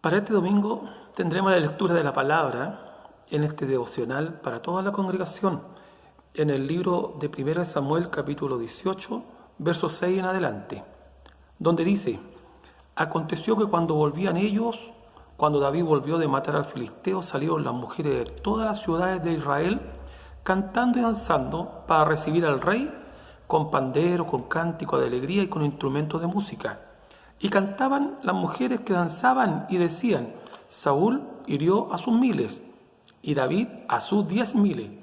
Para este domingo tendremos la lectura de la palabra en este devocional para toda la congregación en el libro de 1 Samuel capítulo 18, versos 6 en adelante, donde dice: Aconteció que cuando David volvió de matar al filisteo, salieron las mujeres de todas las ciudades de Israel cantando y danzando para recibir al rey con pandero, con cántico de alegría y con instrumentos de música. Y cantaban las mujeres que danzaban y decían: Saúl hirió a sus miles y David a sus 10.000.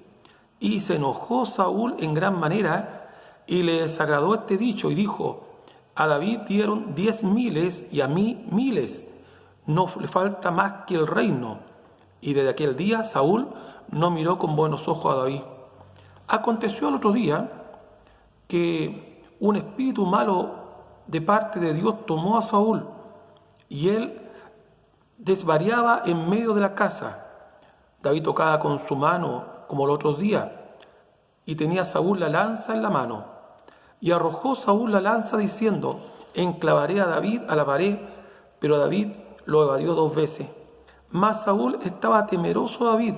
Y se enojó Saúl en gran manera y le desagradó este dicho y dijo: a David dieron 10.000 y a mí 1.000. No le falta más que el reino. Y desde aquel día Saúl no miró con buenos ojos a David. Aconteció al otro día que un espíritu malo de parte de Dios tomó a Saúl, y él desvariaba en medio de la casa. David tocaba con su mano como los otros días, y tenía Saúl la lanza en la mano. Y arrojó Saúl la lanza diciendo: enclavaré a David a la pared, pero David lo evadió 2 veces. Mas Saúl estaba temeroso de David,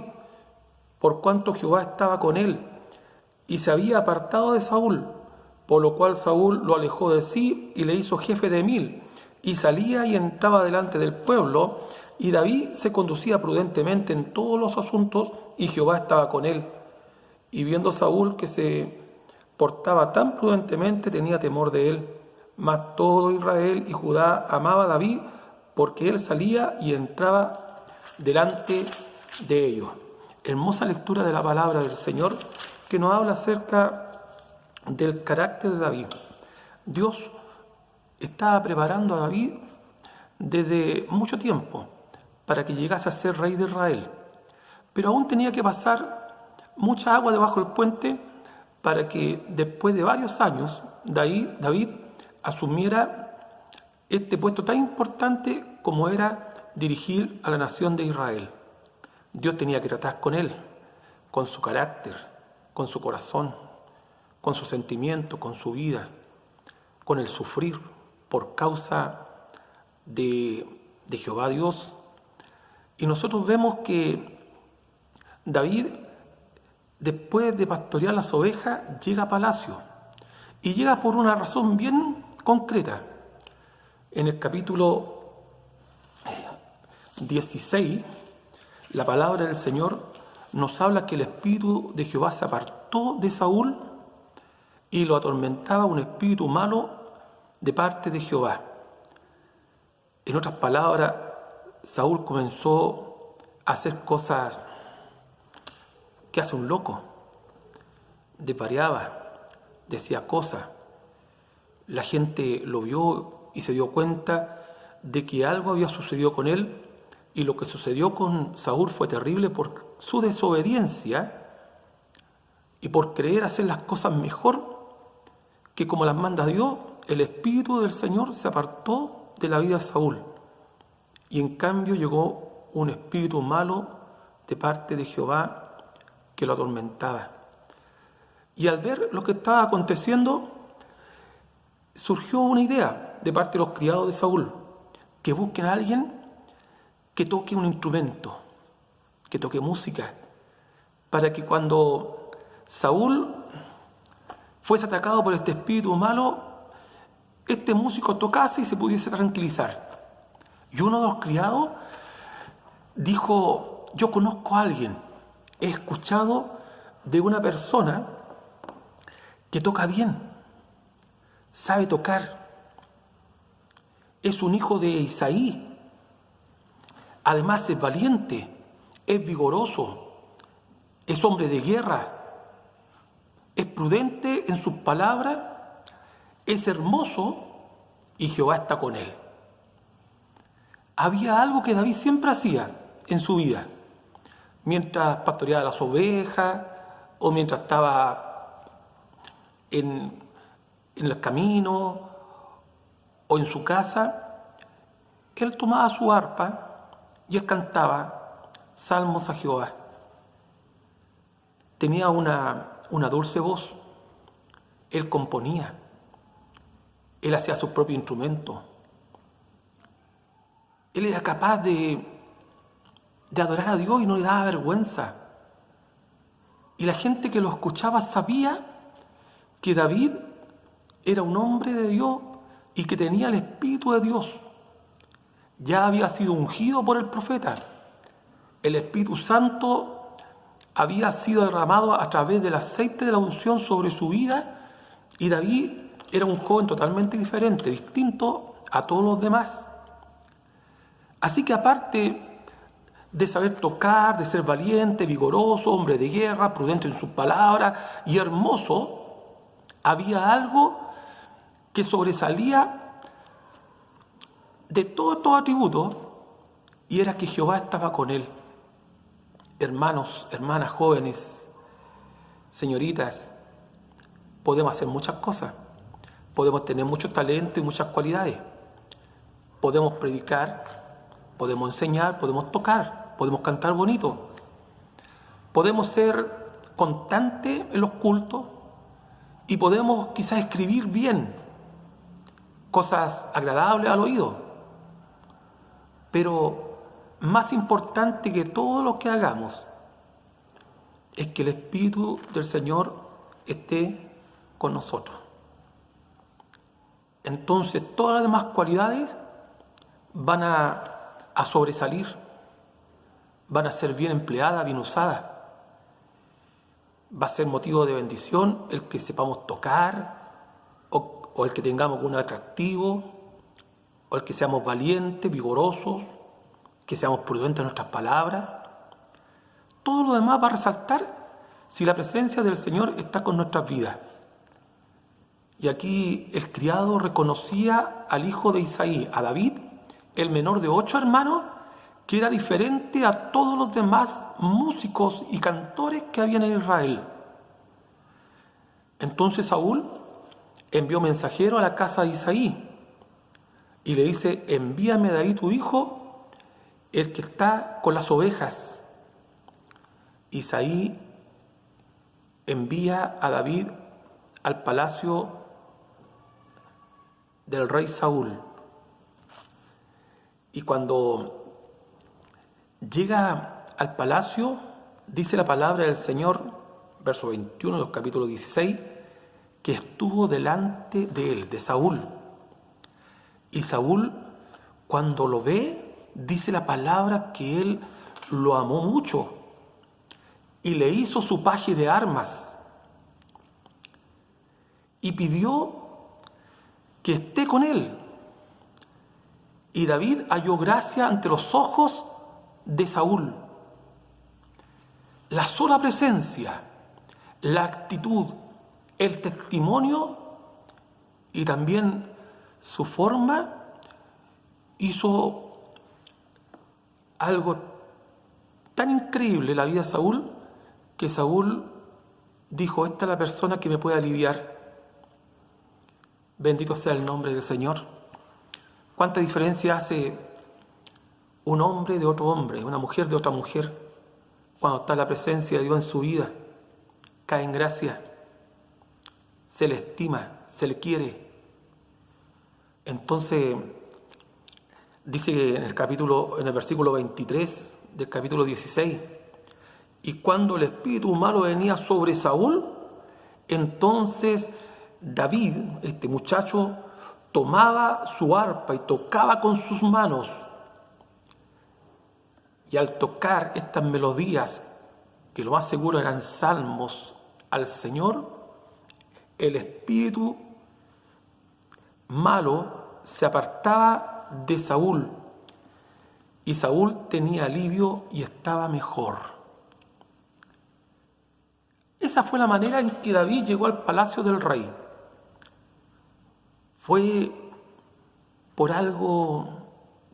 por cuanto Jehová estaba con él, y se había apartado de Saúl, por lo cual Saúl lo alejó de sí y le hizo jefe de 1.000, y salía y entraba delante del pueblo, y David se conducía prudentemente en todos los asuntos, y Jehová estaba con él. Y viendo Saúl que se portaba tan prudentemente, tenía temor de él. Mas todo Israel y Judá amaba a David, porque él salía y entraba delante de ellos. Hermosa lectura de la palabra del Señor, que nos habla acerca del carácter de David. Dios estaba preparando a David desde mucho tiempo para que llegase a ser rey de Israel, pero aún tenía que pasar mucha agua debajo del puente para que después de varios años David asumiera este puesto tan importante como era dirigir a la nación de Israel. Dios tenía que tratar con él, con su carácter, con su corazón, con su sentimiento, con su vida, con el sufrir por causa de Jehová Dios. Y nosotros vemos que David, después de pastorear las ovejas, llega a palacio, y llega por una razón bien concreta. En el capítulo 16, la palabra del Señor nos habla que el espíritu de Jehová se apartó de Saúl y lo atormentaba un espíritu malo de parte de Jehová. En otras palabras, Saúl comenzó a hacer cosas que hace un loco. Desvariaba, decía cosas. La gente lo vio y se dio cuenta de que algo había sucedido con él, y lo que sucedió con Saúl fue terrible por su desobediencia y por creer hacer las cosas mejor que como las manda Dios. El espíritu del Señor se apartó de la vida de Saúl, y en cambio llegó un espíritu malo de parte de Jehová que lo atormentaba. Y al ver lo que estaba aconteciendo, surgió una idea de parte de los criados de Saúl, que busquen a alguien que toque un instrumento, que toque música, para que cuando Saúl fuese atacado por este espíritu malo, este músico tocase y se pudiese tranquilizar. Y uno de los criados dijo: yo conozco a alguien, he escuchado de una persona que toca bien, sabe tocar, es un hijo de Isaí, además es valiente, es vigoroso, es hombre de guerra, es prudente en sus palabras, es hermoso, y Jehová está con él. Había algo que David siempre hacía en su vida, mientras pastoreaba las ovejas o mientras estaba en el camino o en su casa. Él tomaba su arpa y él cantaba salmos a Jehová. Tenía una dulce voz. Él componía. Él hacía su propio instrumento. Él era capaz de adorar a Dios y no le daba vergüenza. Y la gente que lo escuchaba sabía que David era un hombre de Dios y que tenía el Espíritu de Dios. Ya había sido ungido por el profeta. El Espíritu Santo había sido derramado a través del aceite de la unción sobre su vida, y David era un joven totalmente diferente, distinto a todos los demás. Así que aparte de saber tocar, de ser valiente, vigoroso, hombre de guerra, prudente en sus palabras y hermoso, había algo que sobresalía de todos estos atributos, y era que Jehová estaba con él. Hermanos, hermanas, jóvenes, señoritas, podemos hacer muchas cosas. Podemos tener muchos talentos y muchas cualidades. Podemos predicar, podemos enseñar, podemos tocar, podemos cantar bonito. Podemos ser constantes en los cultos y podemos quizás escribir bien, cosas agradables al oído. Pero más importante que todo lo que hagamos es que el Espíritu del Señor esté con nosotros. Entonces todas las demás cualidades van a sobresalir, van a ser bien empleadas, bien usadas. Va a ser motivo de bendición el que sepamos tocar, o el que tengamos un atractivo, o el que seamos valientes, vigorosos, que seamos prudentes en nuestras palabras. Todo lo demás va a resaltar si la presencia del Señor está con nuestras vidas. Y aquí el criado reconocía al hijo de Isaí, a David, el menor de 8 hermanos, que era diferente a todos los demás músicos y cantores que había en Israel. Entonces Saúl envió mensajero a la casa de Isaí y le dice: envíame a David tu hijo, el que está con las ovejas. Isaí envía a David al palacio del rey Saúl. Y cuando llega al palacio, dice la palabra del Señor, verso 21 del capítulo 16, que estuvo delante de él, de Saúl. Y Saúl, cuando lo ve, dice la palabra que él lo amó mucho y le hizo su paje de armas y pidió que esté con él. Y David halló gracia ante los ojos de Saúl. La sola presencia, la actitud, el testimonio y también su forma hizo algo tan increíble en la vida de Saúl, que Saúl dijo: esta es la persona que me puede aliviar. Bendito sea el nombre del Señor. ¿Cuánta diferencia hace un hombre de otro hombre, una mujer de otra mujer, cuando está la presencia de Dios en su vida? Cae en gracia, se le estima, se le quiere. Entonces, dice en el versículo 23 del capítulo 16: y cuando el espíritu malo venía sobre Saúl, entonces David, este muchacho, tomaba su arpa y tocaba con sus manos. Y al tocar estas melodías, que lo más seguro eran salmos al Señor, el espíritu malo se apartaba de Saúl, y Saúl tenía alivio y estaba mejor. Esa fue la manera en que David llegó al palacio del rey. Fue por algo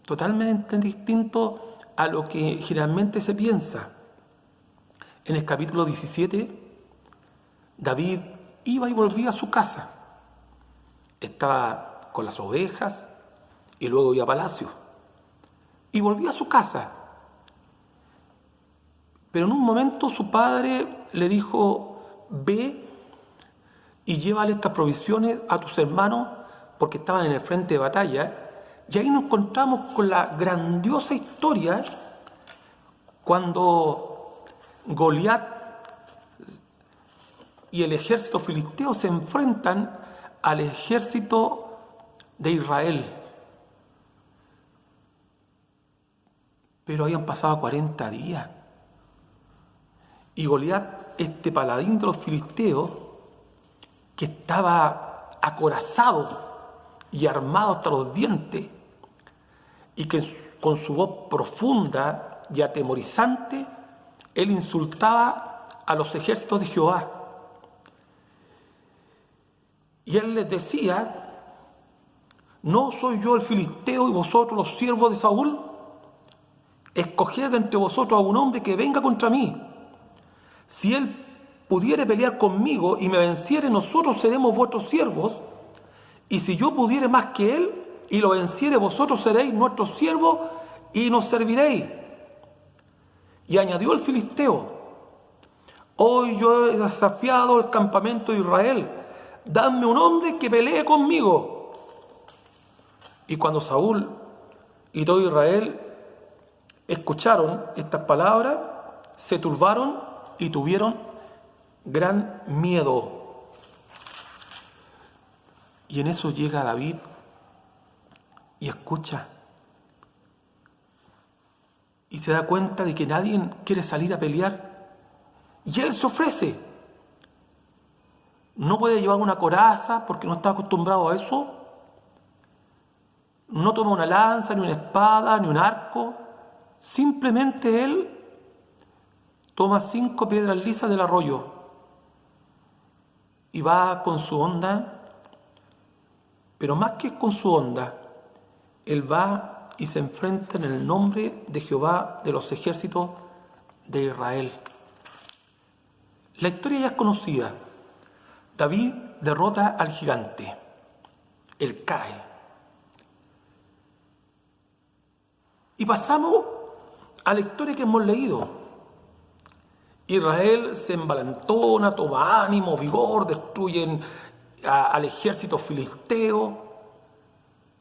totalmente distinto a lo que generalmente se piensa. En el capítulo 17, David iba y volvía a su casa. Estaba con las ovejas y luego iba a palacio. Y volvía a su casa. Pero en un momento su padre le dijo: ve y llévale estas provisiones a tus hermanos, porque estaban en el frente de batalla, Y ahí nos encontramos con la grandiosa historia cuando Goliat y el ejército filisteo se enfrentan al ejército de Israel. Pero habían pasado 40 días. Y Goliat, este paladín de los filisteos, que estaba acorazado y armado hasta los dientes, y que con su voz profunda y atemorizante, él insultaba a los ejércitos de Jehová. Y él les decía: ¿no soy yo el filisteo y vosotros los siervos de Saúl? Escoged entre vosotros a un hombre que venga contra mí. Si él pudiere pelear conmigo y me venciere, nosotros seremos vuestros siervos. Y si yo pudiere más que él y lo venciere, vosotros seréis nuestros siervos y nos serviréis. Y añadió el filisteo: hoy yo he desafiado el campamento de Israel. Dadme un hombre que pelee conmigo. Y cuando Saúl y todo Israel escucharon estas palabras, se turbaron y tuvieron gran miedo. Y en eso llega David y escucha. Y se da cuenta de que nadie quiere salir a pelear. Y él se ofrece. No puede llevar una coraza porque no está acostumbrado a eso. No toma una lanza, ni una espada, ni un arco. Simplemente él toma 5 piedras lisas del arroyo y va con su honda, pero más que con su honda, él va y se enfrenta en el nombre de Jehová de los ejércitos de Israel. La historia ya es conocida. David derrota al gigante. Él cae. Y pasamos a la historia que hemos leído. Israel se envalentona, toma ánimo, vigor, destruyen al ejército filisteo.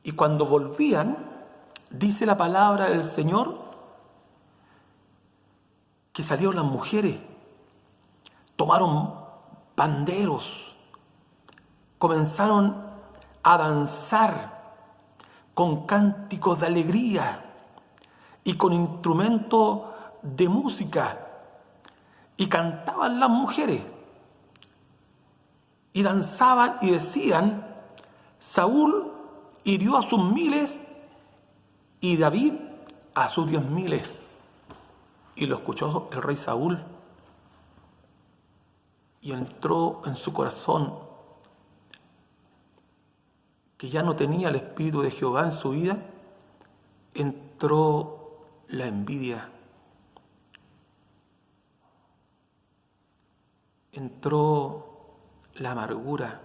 Y cuando volvían, dice la palabra del Señor, que salieron las mujeres, tomaron panderos, comenzaron a danzar con cánticos de alegría y con instrumentos de música, y cantaban las mujeres y danzaban y decían: Saúl hirió a sus 1000 y David a sus 10.000. Y lo escuchó el rey Saúl y entró en su corazón que ya no tenía el espíritu de Jehová en su vida. Entró la envidia, entró la amargura.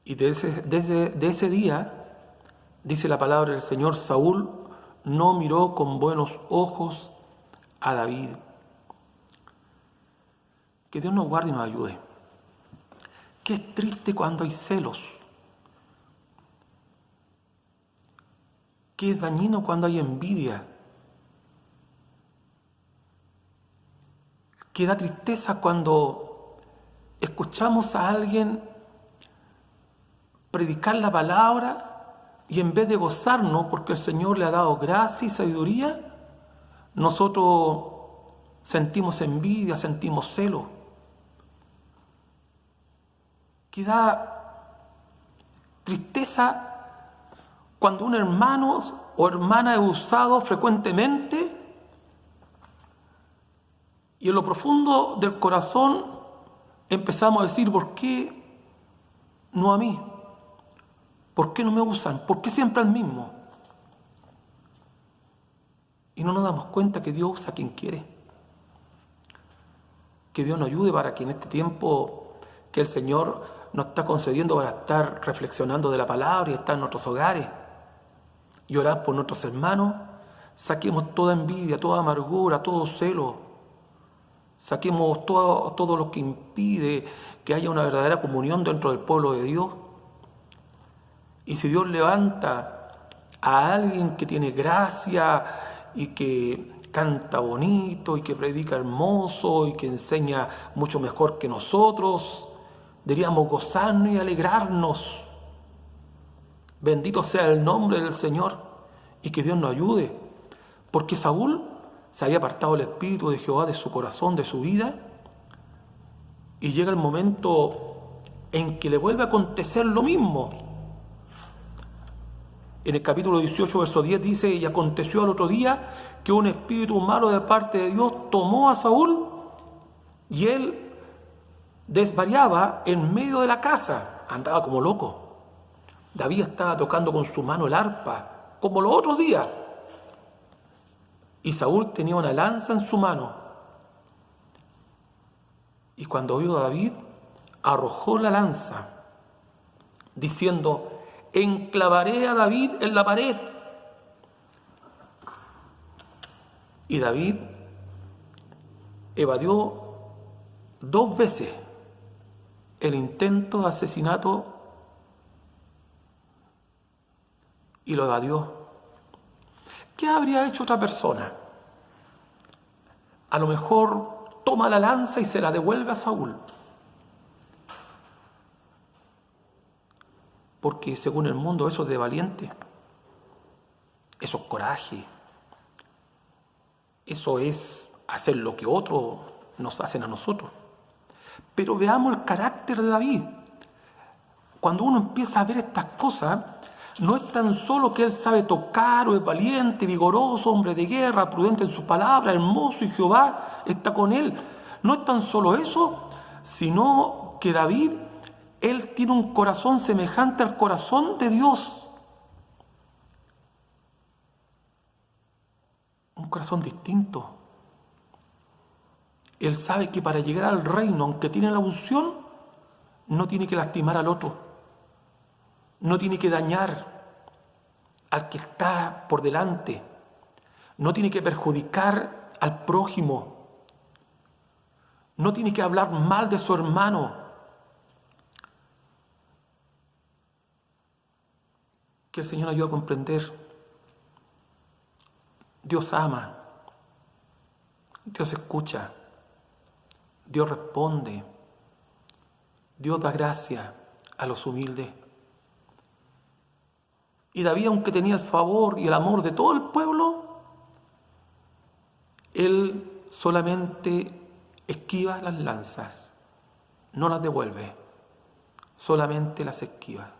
Y de ese día, dice la palabra del Señor, Saúl no miró con buenos ojos a David. Que Dios nos guarde y nos ayude. Qué triste cuando hay celos. Qué dañino cuando hay envidia. Qué da tristeza cuando escuchamos a alguien predicar la palabra y en vez de gozarnos porque el Señor le ha dado gracia y sabiduría, nosotros sentimos envidia, sentimos celo. Que da tristeza cuando un hermano o hermana es usado frecuentemente y en lo profundo del corazón empezamos a decir: ¿por qué no a mí? ¿Por qué no me usan? ¿Por qué siempre al mismo? Y no nos damos cuenta que Dios usa a quien quiere. Que Dios nos ayude para que en este tiempo que el Señor nos está concediendo para estar reflexionando de la palabra y estar en nuestros hogares y orar por nuestros hermanos, saquemos toda envidia, toda amargura, todo celo, saquemos todo lo que impide que haya una verdadera comunión dentro del pueblo de Dios Y si Dios levanta a alguien que tiene gracia y que canta bonito y que predica hermoso y que enseña mucho mejor que nosotros, deberíamos gozarnos y alegrarnos. Bendito sea el nombre del Señor y que Dios nos ayude, porque Saúl se había apartado el Espíritu de Jehová de su corazón, de su vida, y llega el momento en que le vuelve a acontecer lo mismo. En el capítulo 18, verso 10 dice: y aconteció al otro día que un espíritu malo de parte de Dios tomó a Saúl y él desvariaba en medio de la casa, andaba como loco. David estaba tocando con su mano el arpa, como los otros días. Y Saúl tenía una lanza en su mano. Y cuando vio a David, arrojó la lanza, diciendo: enclavaré a David en la pared. Y David evadió 2 veces el intento de asesinato y lo evadió. ¿Qué habría hecho otra persona? A lo mejor toma la lanza y se la devuelve a Saúl. Porque según el mundo eso es de valiente. Eso es coraje. Eso es hacer lo que otros nos hacen a nosotros. Pero veamos el carácter de David. Cuando uno empieza a ver estas cosas, no es tan solo que él sabe tocar o es valiente, vigoroso, hombre de guerra, prudente en sus palabras, hermoso y Jehová está con él. No es tan solo eso, sino que David, él tiene un corazón semejante al corazón de Dios. Un corazón distinto. Él sabe que para llegar al reino, aunque tiene la unción, no tiene que lastimar al otro. No tiene que dañar al que está por delante. No tiene que perjudicar al prójimo. No tiene que hablar mal de su hermano. Que el Señor ayude a comprender. Dios ama. Dios escucha. Dios responde. Dios da gracia a los humildes. Y David, aunque tenía el favor y el amor de todo el pueblo, él solamente esquiva las lanzas, no las devuelve, solamente las esquiva.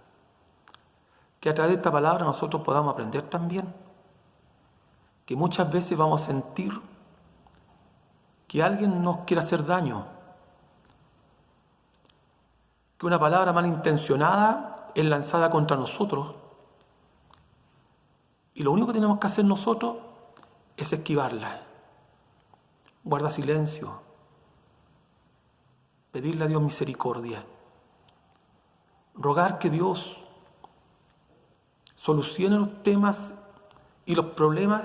Que a través de esta palabra nosotros podamos aprender también que muchas veces vamos a sentir que alguien nos quiere hacer daño, que una palabra malintencionada es lanzada contra nosotros. Y lo único que tenemos que hacer nosotros es esquivarla. Guarda silencio. Pedirle a Dios misericordia. Rogar que Dios solucione los temas y los problemas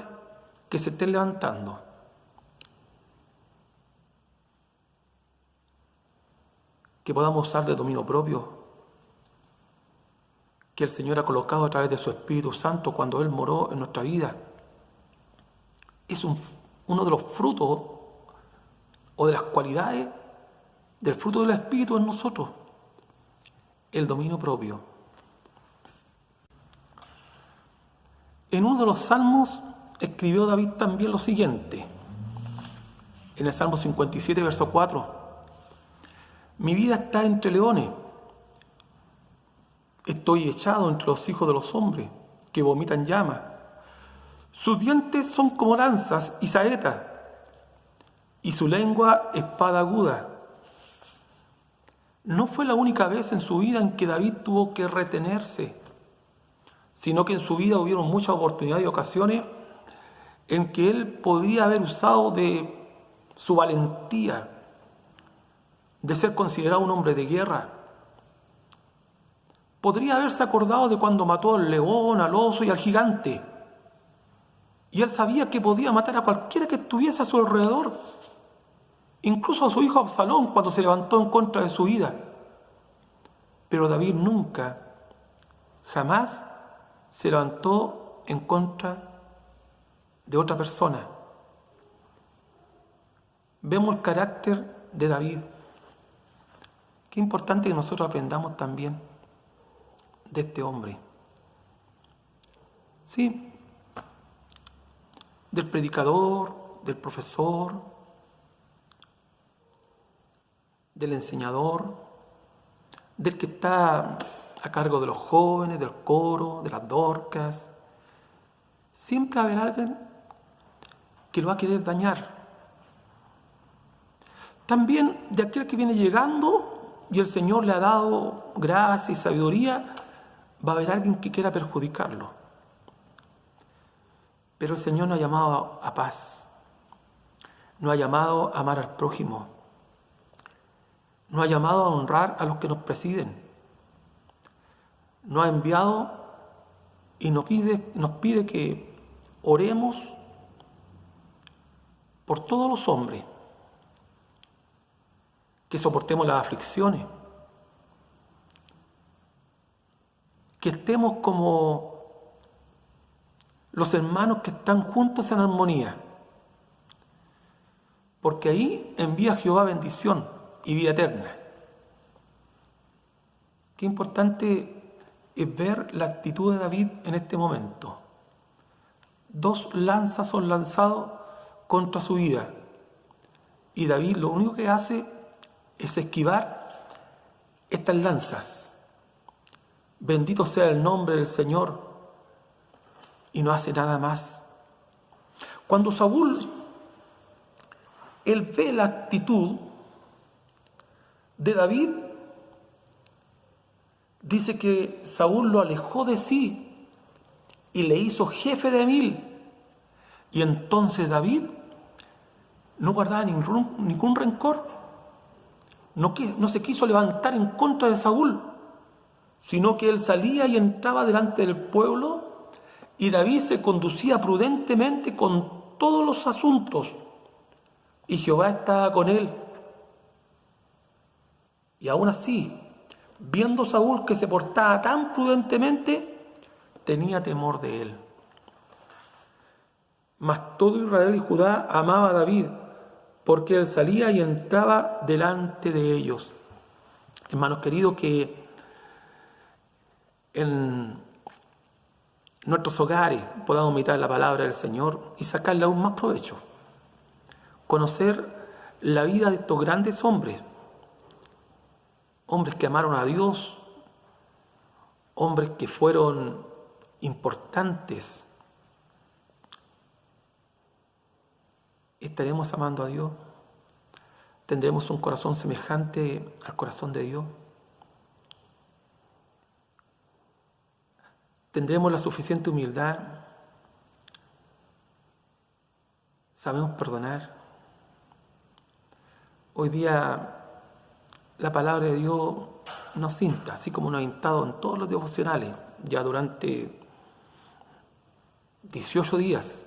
que se estén levantando. Que podamos usar de dominio propio que el Señor ha colocado a través de su Espíritu Santo cuando Él moró en nuestra vida. Es uno de los frutos o de las cualidades del fruto del Espíritu en nosotros, el dominio propio. En uno de los salmos escribió David también lo siguiente, en el Salmo 57, verso 4: mi vida está entre leones. Estoy echado entre los hijos de los hombres, que vomitan llamas. Sus dientes son como lanzas y saetas, y su lengua espada aguda. No fue la única vez en su vida en que David tuvo que retenerse, sino que en su vida hubieron muchas oportunidades y ocasiones en que él podría haber usado de su valentía, de ser considerado un hombre de guerra. Podría haberse acordado de cuando mató al león, al oso y al gigante. Y él sabía que podía matar a cualquiera que estuviese a su alrededor. Incluso a su hijo Absalón cuando se levantó en contra de su vida. Pero David nunca Jamás se levantó en contra de otra persona. Vemos el carácter de David. Qué importante que nosotros aprendamos también de este hombre. Sí, del predicador, del profesor, del enseñador, del que está a cargo de los jóvenes, del coro, de las dorcas. Siempre va a haber alguien que lo va a querer dañar. También de aquel que viene llegando y el Señor le ha dado gracia y sabiduría, va a haber alguien que quiera perjudicarlo. Pero el Señor nos ha llamado a paz, nos ha llamado a amar al prójimo, nos ha llamado a honrar a los que nos presiden, nos ha enviado y nos pide que oremos por todos los hombres, que soportemos las aflicciones, que estemos como los hermanos que están juntos en armonía, porque ahí envía Jehová bendición y vida eterna. Qué importante es ver la actitud de David en este momento. 2 lanzas son lanzados contra su vida, y David lo único que hace es esquivar estas lanzas. Bendito sea el nombre del Señor, y no hace nada más. Cuando Saúl, él ve la actitud de David, dice que Saúl lo alejó de sí y le hizo jefe de 1000. Y entonces David no guardaba ningún rencor, no se quiso levantar en contra de Saúl, sino que él salía y entraba delante del pueblo, y David se conducía prudentemente con todos los asuntos, y Jehová estaba con él. Y aún así, viendo Saúl que se portaba tan prudentemente, tenía temor de él. Mas todo Israel y Judá amaba a David, porque él salía y entraba delante de ellos. Hermanos queridos, que en nuestros hogares podamos imitar la palabra del Señor y sacarle aún más provecho. Conocer la vida de estos grandes hombres, hombres que amaron a Dios, hombres que fueron importantes. ¿Estaremos amando a Dios? ¿Tendremos un corazón semejante al corazón de Dios? ¿Tendremos la suficiente humildad? ¿Sabemos perdonar? Hoy día la palabra de Dios nos insta, así como nos ha instado en todos los devocionales, ya durante 18 días,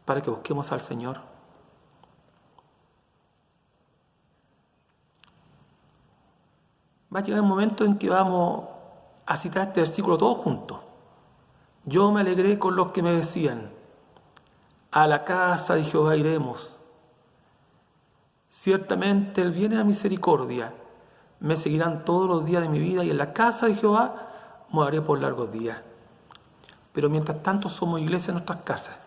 para que busquemos al Señor. Va a llegar un momento en que vamos a citar este versículo todos juntos. Yo me alegré con los que me decían: a la casa de Jehová iremos. Ciertamente Él viene a misericordia. Me seguirán todos los días de mi vida, y en la casa de Jehová moraré por largos días. Pero mientras tanto somos iglesia en nuestras casas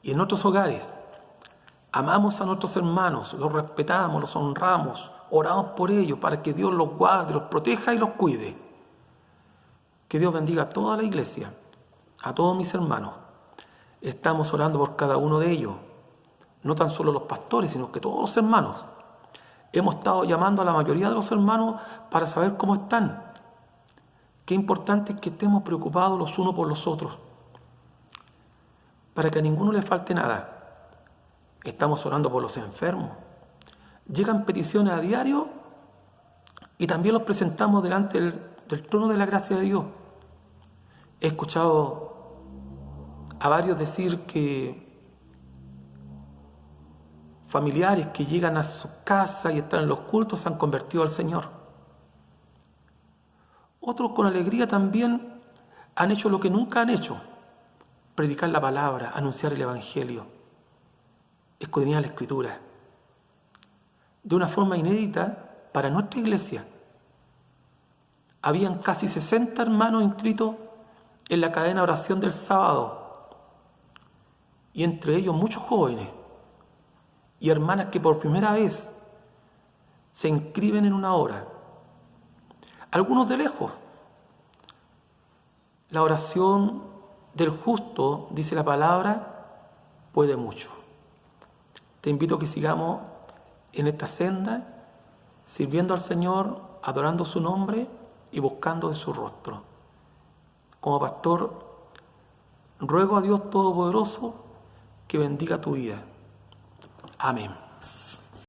y en nuestros hogares. Amamos a nuestros hermanos, los respetamos, los honramos, oramos por ellos para que Dios los guarde, los proteja y los cuide. Que Dios bendiga a toda la iglesia, a todos mis hermanos. Estamos orando por cada uno de ellos, no tan solo los pastores, sino que todos los hermanos. Hemos estado llamando a la mayoría de los hermanos para saber cómo están. Qué importante es que estemos preocupados los unos por los otros, para que a ninguno le falte nada. Estamos orando por los enfermos. Llegan peticiones a diario y también los presentamos delante del trono de la gracia de Dios. He escuchado a varios decir que familiares que llegan a su casa y están en los cultos se han convertido al Señor. Otros con alegría también han hecho lo que nunca han hecho: predicar la palabra, anunciar el Evangelio, escudriñar la Escritura, de una forma inédita para nuestra iglesia. Habían casi 60 hermanos inscritos en la cadena de oración del sábado, y entre ellos muchos jóvenes y hermanas que por primera vez se inscriben en una hora, algunos de lejos. La oración del justo, dice la palabra, puede mucho. Te invito a que sigamos en esta senda, sirviendo al Señor, adorando su nombre y buscando de su rostro. Como pastor, ruego a Dios Todopoderoso que bendiga tu vida. Amén.